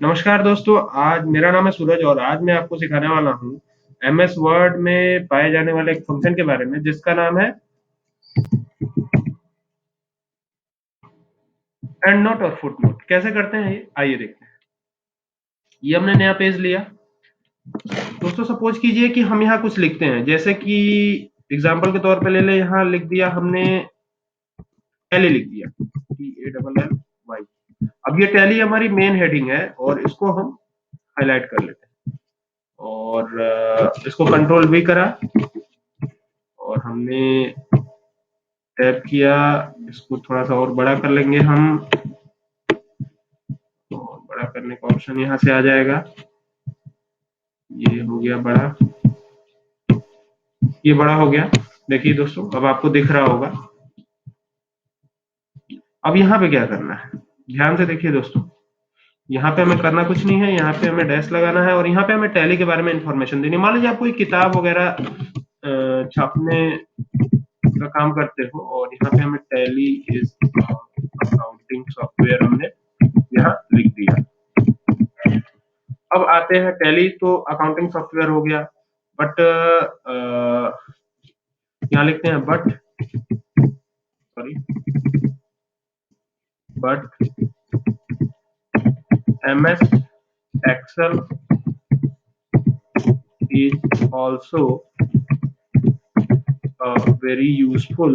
नमस्कार दोस्तों, आज मेरा नाम है सूरज और आज मैं आपको सिखाने वाला हूँ एमएस वर्ड में पाए जाने वाले एक फंक्शन के बारे में जिसका नाम है एंड नोट और फुट नोट। कैसे करते हैं ये आइए देखते हैं। ये हमने नया पेज लिया। दोस्तों सपोज कीजिए कि हम यहाँ कुछ लिखते हैं, जैसे कि एग्जाम्पल के तौर पे ले ले, यहाँ लिख दिया हमने टैली लिख दिया TALLY। अब ये टैली हमारी मेन हेडिंग है और इसको हम हाईलाइट कर लेते हैं और इसको कंट्रोल V करा और हमने टैप किया। इसको थोड़ा सा और बड़ा कर लेंगे हम, और बड़ा करने का ऑप्शन यहाँ से आ जाएगा। ये हो गया बड़ा, ये बड़ा हो गया। देखिए दोस्तों, अब आपको दिख रहा होगा। अब यहाँ पे क्या करना है, ध्यान से देखिए दोस्तों। यहाँ पे हमें करना कुछ नहीं है, यहाँ पे हमें डैश लगाना है और यहाँ पे हमें टैली के बारे में इंफॉर्मेशन देनी है। मान लीजिए आप कोई किताब वगैरह छापने का काम करते हो और यहाँ पे हमें टैली इज अकाउंटिंग सॉफ्टवेयर हमने यहाँ लिख दिया। अब आते हैं टैली तो अकाउंटिंग सॉफ्टवेयर हो गया, बट यहाँ लिखते हैं but MS Excel is also a very useful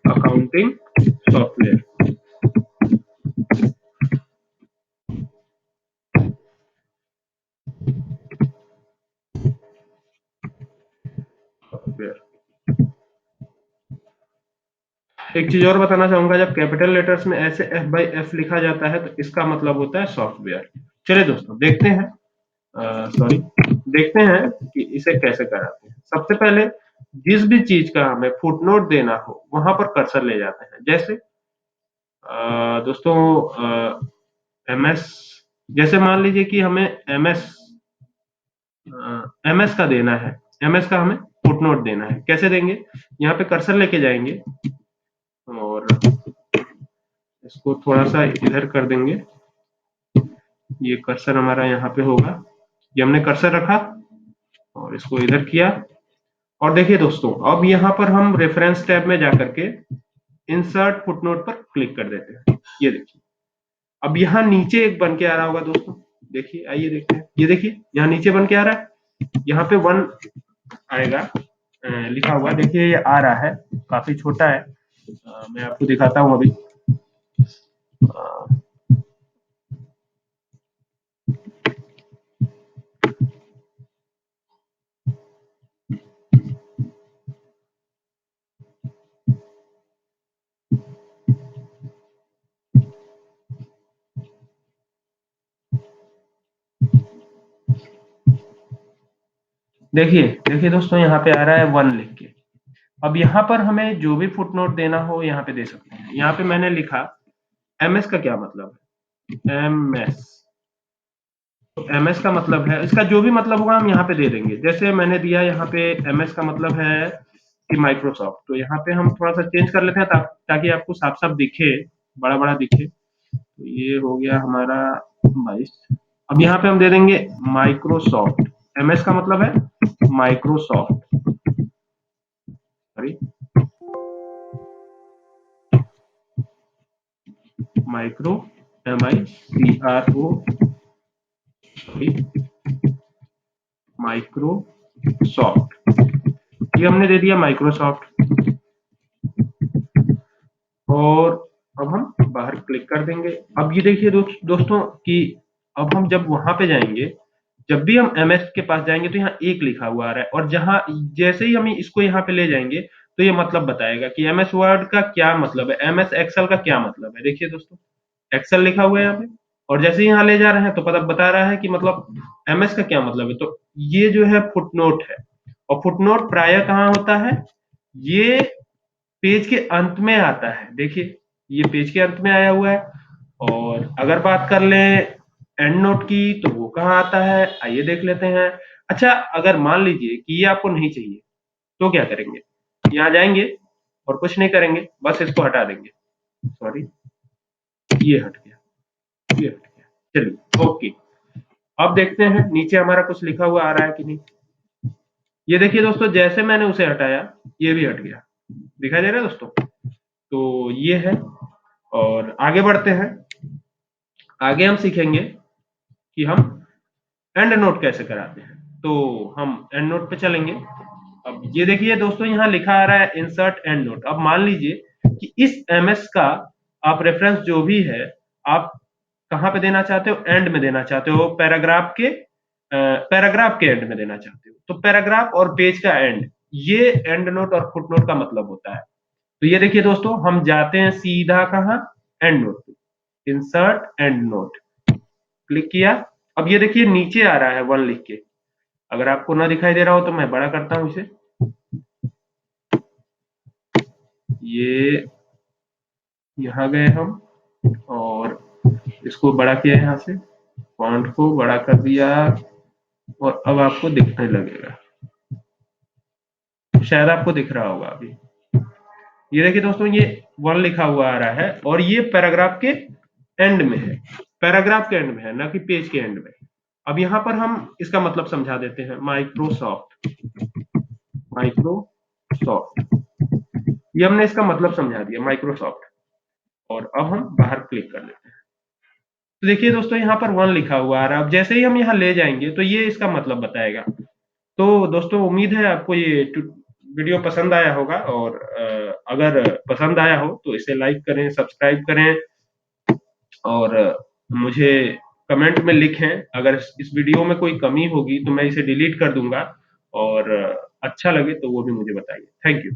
accounting software. एक चीज और बताना चाहूंगा, जब कैपिटल लेटर्स में ऐसे F/F लिखा जाता है तो इसका मतलब होता है सॉफ्टवेयर। चलिए दोस्तों देखते हैं, देखते हैं कि इसे कैसे कराते हैं। सबसे पहले जिस भी चीज का हमें फुटनोट देना हो वहां पर कर्सर ले जाते हैं। जैसे दोस्तों MS, जैसे मान लीजिए कि हमें MS का देना है, MS का हमें फुटनोट देना है। कैसे देंगे, यहाँ पे कर्सर लेके जाएंगे और इसको थोड़ा सा इधर कर देंगे। ये कर्सर हमारा यहाँ पे होगा, ये हमने कर्सर रखा और इसको इधर किया। और देखिए दोस्तों, अब यहाँ पर हम रेफरेंस टैब में जाकर के इंसर्ट फुटनोट पर क्लिक कर देते हैं। ये देखिए, अब यहाँ नीचे एक बन के आ रहा होगा दोस्तों। देखिए, आइए देखते हैं। ये देखिए यहाँ नीचे बन के आ रहा है, यहाँ पे 1 आएगा लिखा हुआ। देखिए ये आ रहा है, काफी छोटा है। मैं आपको दिखाता हूँ अभी। देखिए देखिए दोस्तों, यहाँ पे आ रहा है 1 लिख के। अब यहाँ पर हमें जो भी फुटनोट देना हो यहाँ पे दे सकते हैं। यहाँ पे मैंने लिखा MS का क्या मतलब है, MS। तो MS का मतलब है, इसका जो भी मतलब होगा हम यहाँ पे दे देंगे। जैसे मैंने दिया यहाँ पे MS का मतलब है कि माइक्रोसॉफ्ट, तो यहाँ पे हम थोड़ा सा चेंज कर लेते हैं ताकि आपको साफ साफ दिखे, बड़ा बड़ा दिखे। तो ये हो गया हमारा 22। अब यहाँ पे हम दे देंगे माइक्रोसॉफ्ट। MS का मतलब है Microsoft, sorry micro MICRO, Microsoft. ये हमने दे दिया माइक्रोसॉफ्ट। और अब हम बाहर क्लिक कर देंगे। अब ये देखिए दोस्तों कि अब हम जब वहां पे जाएंगे, जब भी हम MS के पास जाएंगे तो यहाँ 1 लिखा हुआ आ रहा है, और जहां जैसे ही हम इसको यहाँ पे ले जाएंगे तो ये मतलब बताएगा कि MS वर्ड का क्या मतलब है, MS एक्सेल का क्या मतलब है। देखिए दोस्तों, एक्सेल लिखा हुआ है यहाँ पे, और जैसे ही यहाँ ले जा रहे हैं तो पता बता रहा है कि मतलब MS का क्या मतलब है। तो ये जो है फुटनोट है, और फुटनोट प्रायः कहाँ होता है, ये पेज के अंत में आता है। देखिए ये पेज के अंत में आया हुआ है। और अगर बात कर लें एंड नोट की तो वो कहाँ आता है, आइए देख लेते हैं। अच्छा, अगर मान लीजिए कि ये आपको नहीं चाहिए तो क्या करेंगे, यहाँ जाएंगे और कुछ नहीं करेंगे, बस इसको हटा देंगे। सॉरी, ये हट गया, ये हट गया। चलिए ओके, अब देखते हैं नीचे हमारा कुछ लिखा हुआ आ रहा है कि नहीं। ये देखिए दोस्तों, जैसे मैंने उसे हटाया ये भी हट गया, दिखाई दे रहा है दोस्तों। तो ये है, और आगे बढ़ते हैं। आगे हम सीखेंगे कि हम एंड नोट कैसे कराते हैं। तो हम एंड नोट पे चलेंगे। अब ये देखिए दोस्तों, यहाँ लिखा आ रहा है इंसर्ट एंड नोट। अब मान लीजिए कि इस एमएस का आप रेफरेंस जो भी है, आप कहाँ पे देना चाहते हो, एंड में देना चाहते हो, पैराग्राफ के एंड में देना चाहते हो। तो पैराग्राफ और पेज का एंड, ये एंड नोट और फुट नोट का मतलब होता है। तो ये देखिए दोस्तों, हम जाते हैं सीधा कहाँ, एंड नोट पे, इंसर्ट एंड नोट, क्लिक किया। अब ये देखिए नीचे आ रहा है 1 लिख के। अगर आपको ना दिखाई दे रहा हो तो मैं बड़ा करता हूं इसे, ये यहाँ गए हम और इसको बड़ा किया यहाँ से, फॉन्ट को बड़ा कर दिया, और अब आपको दिखने लगेगा, शायद आपको दिख रहा होगा अभी। ये देखिए दोस्तों, ये 1 लिखा हुआ आ रहा है और ये पैराग्राफ के एंड में है, पैराग्राफ के एंड में है, ना कि पेज के एंड में। अब यहाँ पर हम इसका मतलब समझा देते हैं। माइक्रोसॉफ्ट, माइक्रोसॉफ्ट, ये हमने इसका मतलब समझा दिया, माइक्रोसॉफ्ट। और अब हम बाहर क्लिक कर लेते हैं। तो देखिए दोस्तों, यहाँ पर 1 लिखा हुआ आ रहा है। अब जैसे ही हम यहाँ ले जाएंगे तो ये इसका मतलब बताएगा। तो दोस्तों, उम्मीद है आपको ये वीडियो पसंद आया होगा, और अगर पसंद आया हो तो इसे लाइक करें, सब्सक्राइब करें, और मुझे कमेंट में लिखें। अगर इस वीडियो में कोई कमी होगी तो मैं इसे डिलीट कर दूंगा, और अच्छा लगे तो वो भी मुझे बताइए। Thank you.